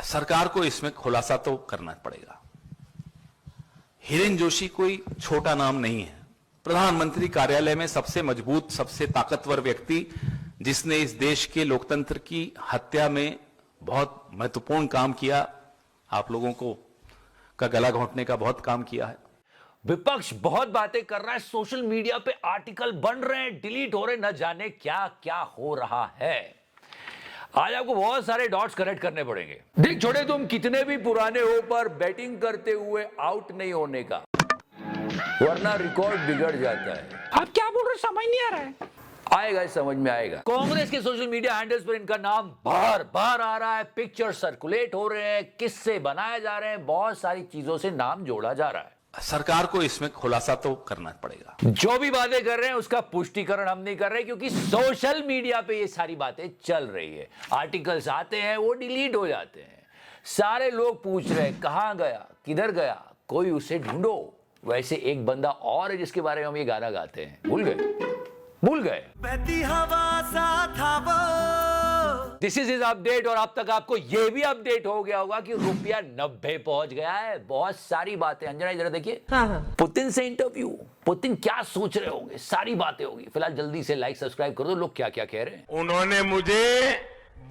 सरकार को इसमें खुलासा तो करना पड़ेगा। हिरेन जोशी कोई छोटा नाम नहीं है। प्रधानमंत्री कार्यालय में सबसे मजबूत, सबसे ताकतवर व्यक्ति, जिसने इस देश के लोकतंत्र की हत्या में बहुत महत्वपूर्ण काम किया, आप लोगों को का गला घोंटने का बहुत काम किया है। विपक्ष बहुत बातें कर रहा है, सोशल मीडिया पे आर्टिकल बन रहे हैं, डिलीट हो रहे, न जाने क्या क्या हो रहा है। आज आपको बहुत सारे डॉट्स कनेक्ट करने पड़ेंगे। देख छोड़े, तुम कितने भी पुराने हो, पर बैटिंग करते हुए आउट नहीं होने का, वरना रिकॉर्ड बिगड़ जाता है। आप क्या बोल रहे, समझ नहीं आ रहा है। आएगा, समझ में आएगा। कांग्रेस के सोशल मीडिया हैंडल्स पर इनका नाम बार बार आ रहा है, पिक्चर सर्कुलेट हो रहे हैं, किस्से बनाए जा रहे हैं, बहुत सारी चीजों से नाम जोड़ा जा रहा है। सरकार को इसमें खुलासा तो करना पड़ेगा। जो भी बातें कर रहे हैं उसका पुष्टिकरण हम नहीं कर रहे, क्योंकि सोशल मीडिया पे ये सारी बातें चल रही है। आर्टिकल्स आते हैं, वो डिलीट हो जाते हैं। सारे लोग पूछ रहे हैं कहां गया, किधर गया, कोई उसे ढूंढो। वैसे एक बंदा और है जिसके बारे में हम ये गाना गाते हैं, भूल गए। This is update. और अब तक आपको यह भी अपडेट हो गया होगा कि रुपया 90 पहुंच गया है। बहुत सारी बातें, अंजना जरा देखिए। पुतिन से इंटरव्यू, पुतिन क्या सोच रहे होंगे, सारी बातें होगी। फिलहाल जल्दी से लाइक सब्सक्राइब कर दो। लोग क्या क्या कह रहे हैं। उन्होंने मुझे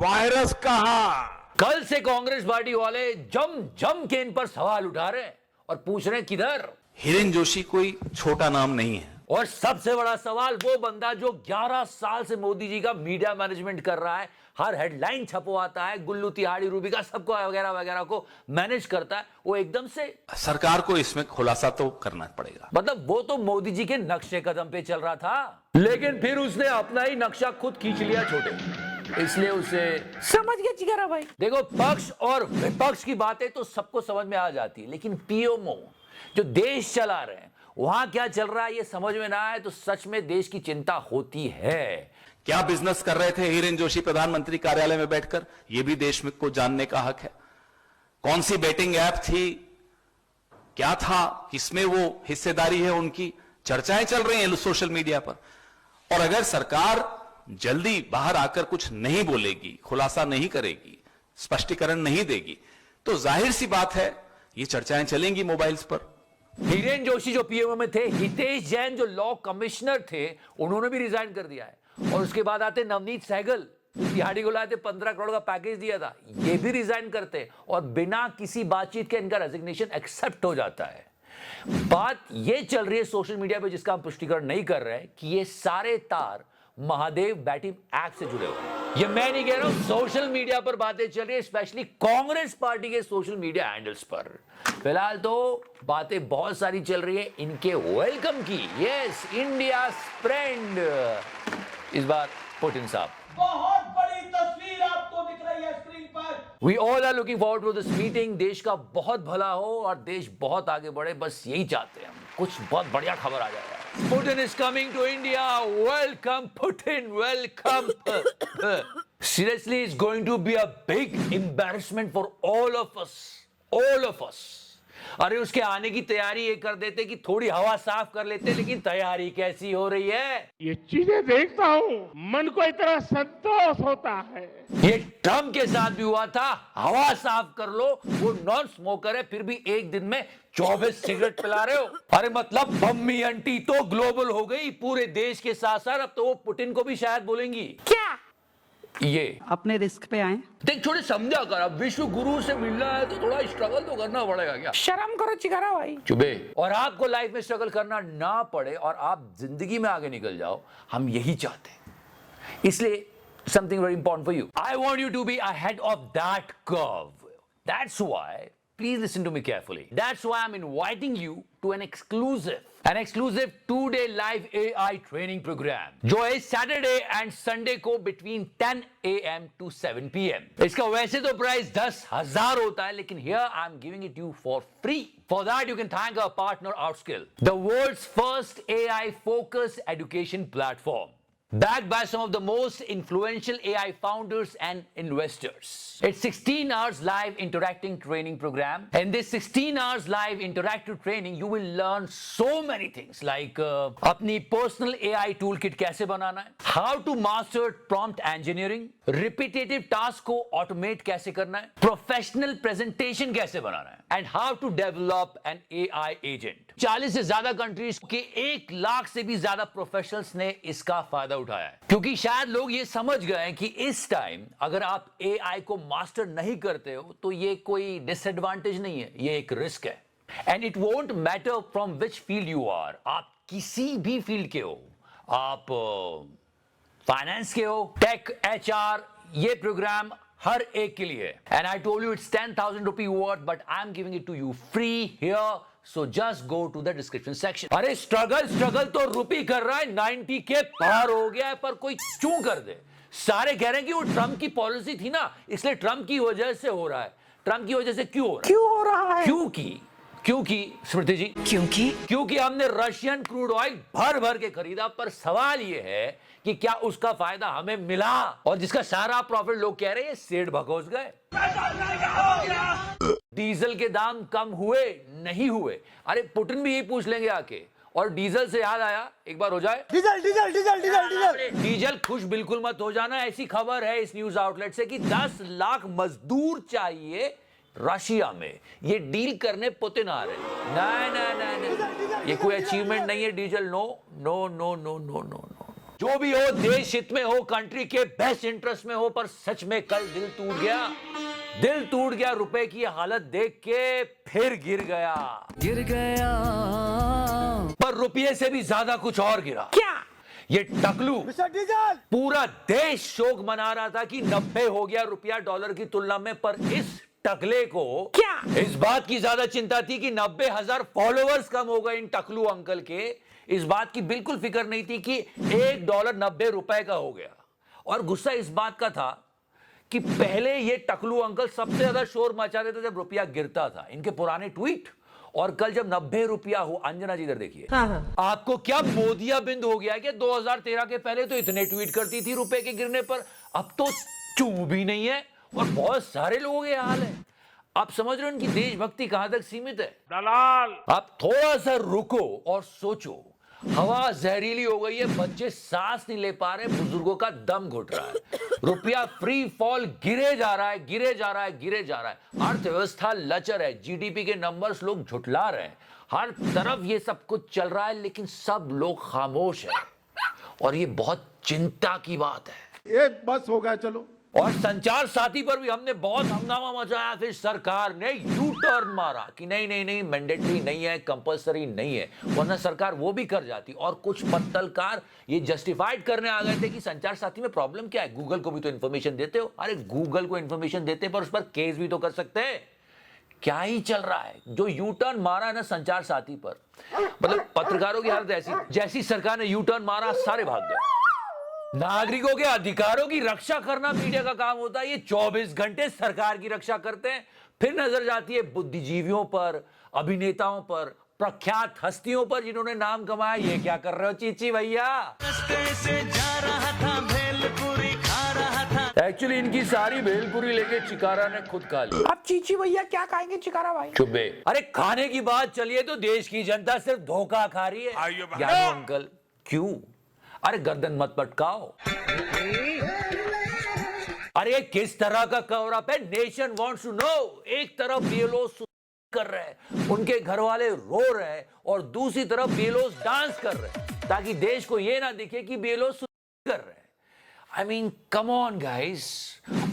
वायरस कहा। कल से कांग्रेस पार्टी वाले जम के इन पर सवाल उठा रहे हैं और पूछ रहे हैं किधर। हिरेन जोशी कोई छोटा नाम नहीं है। और सबसे बड़ा सवाल, वो बंदा जो 11 साल से मोदी जी का मीडिया मैनेजमेंट कर रहा है, हर हेडलाइन छपवाता है, गुल्लू तिहाड़ी रूबी का सबको वगैरह वगैरह को मैनेज करता है, वो एकदम से सरकार को इसमें खुलासा तो करना पड़ेगा। मतलब वो तो मोदी जी के नक्शे कदम पे चल रहा था, लेकिन फिर उसने अपना ही नक्शा खुद खींच लिया छोटे, इसलिए उसे समझ गया जिगरा भाई। देखो, पक्ष और विपक्ष की बातें तो सबको समझ में आ जाती है, लेकिन पीएमओ जो देश चला रहे हैं, वहां क्या चल रहा है ये समझ में ना आए तो सच में देश की चिंता होती है। क्या बिजनेस कर रहे थे हिरेन जोशी प्रधानमंत्री कार्यालय में बैठकर, यह भी देश में को जानने का हक है। कौन सी बेटिंग ऐप थी, क्या था, किसमें वो हिस्सेदारी है, उनकी चर्चाएं चल रही हैं सोशल मीडिया पर। और अगर सरकार जल्दी बाहर आकर कुछ नहीं बोलेगी, खुलासा नहीं करेगी, स्पष्टीकरण नहीं देगी, तो जाहिर सी बात है ये चर्चाएं चलेंगी मोबाइल्स पर। हिरेन जोशी जो पीएमओ में थे, हितेश जैन जो लॉ कमिश्नर थे, उन्होंने भी रिजाइन कर दिया है। और उसके बाद आते नवनीत सहगल, तिहाड़ी को लाए थे, 15 करोड़ का पैकेज दिया था, ये भी रिजाइन करते और बिना किसी बातचीत के इनका रेजिग्नेशन एक्सेप्ट हो जाता है। बात ये चल रही है सोशल मीडिया पे, जिसका हम पुष्टिकरण नहीं कर रहे हैं, कि ये सारे तार महादेव बैटिंग एक्ट से जुड़े हुए हैं। ये मैं नहीं कह रहा हूं, सोशल मीडिया पर बातें चल रही है, स्पेशली कांग्रेस पार्टी के सोशल मीडिया हैंडल्स पर। फिलहाल तो बातें बहुत सारी चल रही है इनके वेलकम की। यस, इंडिया फ्रेंड, इस बार पुतिन साहब। बहुत बड़ी तस्वीर आपको दिख रही है स्क्रीन पर। We all are looking forward to this meeting। देश का बहुत भला हो और देश बहुत आगे बढ़े, बस यही चाहते हैं हम। कुछ बहुत बढ़िया खबर आ जाएगा। Putin is coming to India. Welcome, Putin. Welcome. Seriously, it's going to be a big embarrassment for all of us. All of us. अरे उसके आने की तैयारी ये कर देते कि थोड़ी हवा साफ कर लेते, लेकिन तैयारी कैसी हो रही है। ये चीजें देखता हूँ, मन को इतना संतोष होता है। ये ट्रम्प के साथ भी हुआ था, हवा साफ कर लो, वो नॉन स्मोकर है, फिर भी एक दिन में 24 सिगरेट पिला रहे हो। अरे मतलब मम्मी आंटी तो ग्लोबल हो गई पूरे देश के साथ साथ, अब तो वो पुतिन को भी शायद बोलेंगी। क्या ये अपने रिस्क पे आए। देख थोड़े समझा कर, अब विश्व गुरु से मिलना है तो थोड़ा स्ट्रगल तो करना पड़ेगा। क्या शर्म करो जिगरा भाई। चुबे। और आपको लाइफ में स्ट्रगल करना ना पड़े और आप जिंदगी में आगे निकल जाओ, हम यही चाहते हैं। इसलिए something very important for you. I want you to be ahead of that curve. That's why, please listen to me carefully. That's why I'm inviting you to an exclusive 2-day live AI training program, जो है Saturday and Sunday को between 10 AM to 7 PM. इसका वैसे तो price 10,000 होता है, लेकिन here I'm giving it you for free. For that you can thank our partner Outskill, the world's first AI focused education platform. backed by some of the most influential AI founders and investors. It's 16 hours live interacting training program. In this 16 hours live interactive training, you will learn so many things like अपनी personal AI toolkit कैसे बनाना है, how to master prompt engineering, repetitive task को automate कैसे करना है, professional presentation कैसे बनाना है, and how to develop an AI agent. 40 से ज्यादा कंट्रीज के 1 लाख से भी ज्यादा प्रोफेशनल्स ने इसका फायदा उठाया है, क्योंकि शायद लोग ये समझ गए कि इस टाइम अगर आप AI को मास्टर नहीं करते हो तो ये कोई डिसएडवांटेज नहीं है, ये एक रिस्क है. And it won't matter from which field you are. आप किसी भी फील्ड के हो, आप फाइनेंस के हो, टेक, HR, ये प्रोग्राम हर एक के लिए. And I told you it's 10,000 rupee worth, but I am giving it to you free here. So just go to the description section. अरे स्ट्रगल तो रुपी कर रहा है, 90 के पार हो गया है, पर कोई क्यों कर दे. सारे कह रहे हैं कि वो ट्रम्प की पॉलिसी थी ना, इसलिए ट्रम्प की वजह से हो रहा है. ट्रम्प की वजह से क्यों हो रहा है? क्योंकि स्मृति जी, क्योंकि हमने रशियन क्रूड ऑयल भर के खरीदा. पर सवाल यह है कि क्या उसका फायदा हमें मिला, और जिसका सारा प्रॉफिट लोग कह रहे हैं सेठ भगोस गए. डीजल के दाम कम हुए नहीं हुए, अरे पुतिन भी यही पूछ लेंगे आके. और डीजल से याद आया, एक बार हो जाए डीजल खुश बिल्कुल मत हो जाना. ऐसी खबर है इस न्यूज आउटलेट से कि 10 लाख मजदूर चाहिए रशिया में. ये डील करने पुतिन आ रहे. नहीं, ये कोई अचीवमेंट नहीं है डीजल. नो. जो भी हो, देश हित में हो, कंट्री के बेस्ट इंटरेस्ट में हो. पर सच में कल दिल टूट गया रुपए की हालत देख के. फिर गिर गया पर रुपये से भी ज्यादा कुछ और गिरा. क्या? ये टकलू. पूरा देश शोक मना रहा था कि 90 हो गया रुपया डॉलर की तुलना में, पर इस टकले को क्या इस बात की ज्यादा चिंता थी कि 90,000 फॉलोअर्स कम हो गए इन टकलू अंकल के. इस बात की बिल्कुल फिक्र नहीं थी कि $1 90 रुपए का हो गया. और गुस्सा इस बात का था कि पहले ये टकलू अंकल सबसे ज्यादा शोर मचाते थे जब रुपया गिरता था. इनके पुराने ट्वीट, और कल जब 90 रुपया हो. अंजना जी इधर देखिए. आपको क्या मोदिया बिंद हो गया कि 2013 के पहले तो इतने ट्वीट करती थी रुपए के गिरने पर, अब तो चू भी नहीं है. और बहुत सारे लोगों के हाल है. आप समझ रहे हो उनकी देशभक्ति कहां तक सीमित है. दलाल. आप थोड़ा सा रुको और सोचो. हवा जहरीली हो गई है, बच्चे सांस नहीं ले पा रहे, बुजुर्गों का दम घुट रहा है. रुपया फ्री फॉल गिरे जा रहा है. अर्थव्यवस्था लचर है, जीडीपी के नंबर्स लोग झुठला रहे हैं. हर तरफ ये सब कुछ चल रहा है, लेकिन सब लोग खामोश हैं. और ये बहुत चिंता की बात है. ये बस हो गया, चलो. और संचार साथी पर भी हमने बहुत हंगामा मचाया. फिर सरकार ने यू टर्न मारा कि नहीं, मैंडेटरी नहीं है, कंपलसरी नहीं है, वरना सरकार वो भी कर जाती. और कुछ पत्तलकार ये जस्टिफाइड करने आ गए थे कि संचार साथी में प्रॉब्लम क्या है, गूगल को भी तो इन्फॉर्मेशन देते हो. अरे गूगल को इन्फॉर्मेशन देते पर उस पर केस भी तो कर सकते हैं. क्या ही चल रहा है. जो यू टर्न मारा है ना संचार साथी पर, मतलब पत्रकारों की हालत ऐसी, जैसी सरकार ने यू टर्न मारा सारे भाग गए. नागरिकों के अधिकारों की रक्षा करना मीडिया का काम होता है. ये 24 घंटे सरकार की रक्षा करते हैं. फिर नजर जाती है बुद्धिजीवियों पर, अभिनेताओं पर, प्रख्यात हस्तियों पर जिन्होंने नाम कमाया. ये क्या कर रहे हो चीची भैया. एक्चुअली इनकी सारी भेलपुरी लेके चिकारा ने खुद खा ली. अब चीची भैया क्या खाएंगे चिकारा भाई? चुप्पे. अरे खाने की बात चलिए तो देश की जनता सिर्फ धोखा खा रही है. ज्ञानू अंकल क्यों? अरे गर्दन मत पटकाओ. अरे किस तरह का कवरअप है. Nation wants to know. एक तरफ ये लोग कर रहे हैं, उनके घर वाले रो रहे हैं, और दूसरी तरफ ये लोग डांस कर रहे हैं ताकि देश को ये ना दिखे कि ये लोग कर रहे हैं. I mean come on guys.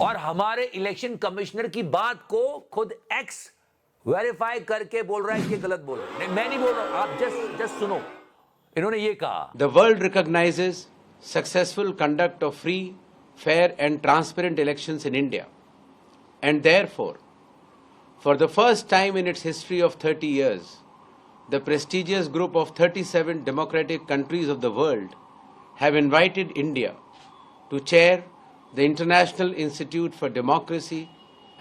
और हमारे इलेक्शन कमिश्नर की बात को खुद एक्स वेरीफाई करके बोल रहा है कि गलत बोल रहा है. मैं नहीं बोल रहा, आप जस्ट सुनो. इन्होंने ये कहा, The world recognizes successful conduct of free, fair and transparent elections in India. And therefore, for the first time in its history of 30 years, the prestigious group of 37 democratic countries of the world have invited India to chair the International Institute for Democracy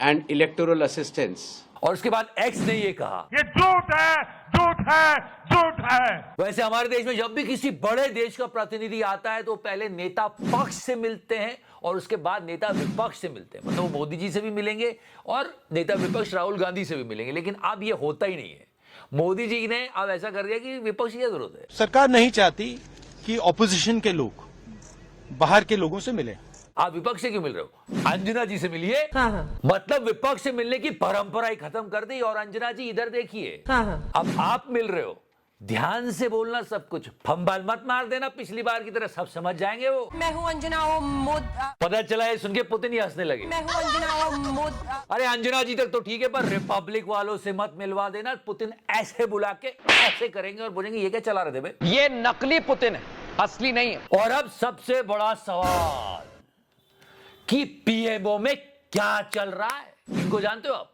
and electoral assistance. और उसके बाद x ने ये कहा, ये झूठ है, झूठ है, झूठ है। वैसे हमारे देश में जब भी किसी बड़े देश का प्रतिनिधि आता है तो पहले नेता पक्ष से मिलते हैं और उसके बाद नेता विपक्ष से मिलते हैं। मतलब वो मोदी जी से भी मिलेंगे और नेता विपक्ष राहुल गांधी से भी मिलेंगे, लेकिन अब ये होता ही नहीं है। मोदी जी ने अब ऐसा कर दिया कि विपक्ष की क्या जरूरत है। सरकार नहीं चाहती कि ऑपोजिशन के लोग बाहर के लोगों से मिले। आप विपक्ष से क्यों मिल रहे हो? अंजना जी से मिलिए। मतलब विपक्ष से मिलने की परंपरा ही खत्म कर दी। और अंजना जी इधर देखिए, अब आप मिल रहे हो, ध्यान से बोलना सब कुछ, फंबल मत मार देना पिछली बार की तरह, सब समझ जाएंगे वो। मैं हूँ अंजना और पता चला है सुन के पुतिन ही हंसने लगे। मैं हूँ अंजना और अरे अंजना जी तक तो ठीक है, पर रिपब्लिक वालों से मत मिलवा देना। पुतिन ऐसे बुला के ऐसे करेंगे और बोलेंगे ये क्या चला रहे थे बे? ये नकली पुतिन है, असली नहीं है। और अब सबसे बड़ा सवाल कि पीएमओ में क्या चल रहा है, इनको जानते हो आप?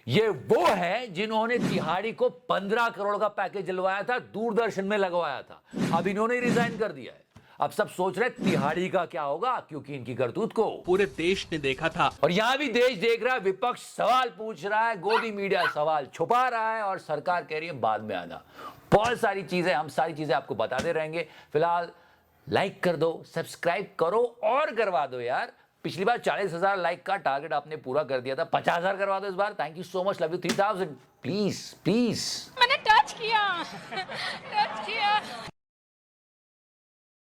ये वो है जिन्होंने तिहाड़ी को 15 करोड़ का पैकेज दिलवाया था, दूरदर्शन में लगवाया था। अब इन्होंने रिजाइन कर दिया है। अब सब सोच रहे तिहाड़ी का क्या होगा, क्योंकि इनकी करतूत को पूरे देश ने देखा था। और यहां भी देश देख रहा है, विपक्ष सवाल पूछ रहा है, गोदी मीडिया सवाल छुपा रहा है और सरकार कह रही है बाद में आना। बहुत सारी चीजें, हम सारी चीजें आपको बताते रहेंगे। फिलहाल लाइक कर दो, सब्सक्राइब करो और करवा दो यार। पिछली बार 40,000 लाइक का टारगेट आपने पूरा कर दिया था, 50,000 करवा दो इस बार। Thank you so much, love you 3000, please please. मैंने टच किया टच किया।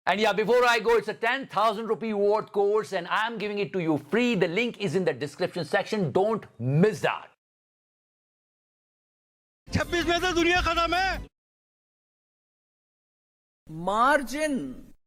And yeah, before I go, it's a 10,000 rupee worth course and I'm giving it to you free. The link is in the description section. Don't miss that. 26 में तो दुनिया खत्म है। Margin